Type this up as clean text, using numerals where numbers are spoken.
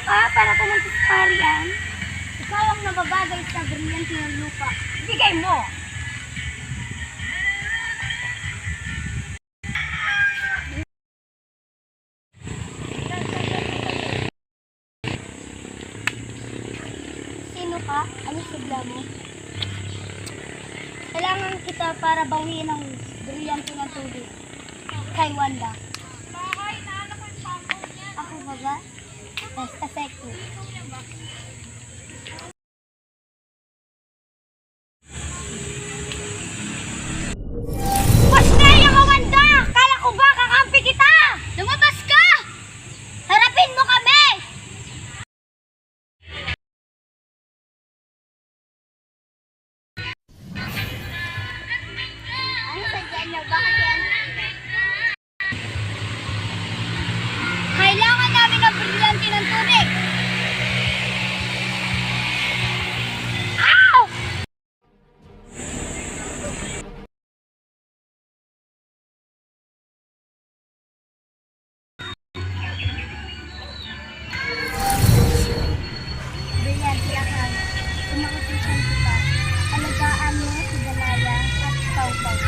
ka para pumunta sa parian? Ikaw ang nababagay sa brilyante ng lupa. Bigay mo! Sino ka? Ano sigla mo? Kailangan kita para bawiin ang brilyante ng tubig. Kay Wanda. Ako ba ba? Basta Seco. Pasnaya ka, Wanda! Kala ko ba kakampi kita? Lumabas ka! Harapin mo kami! Ano sadya niyo? Bakit yan? Kailangan namin ng brilyante ng tubig! Ow! Brilyante akang kumakutusan kita. Alagaan mo si Dalaya at Pawpaw.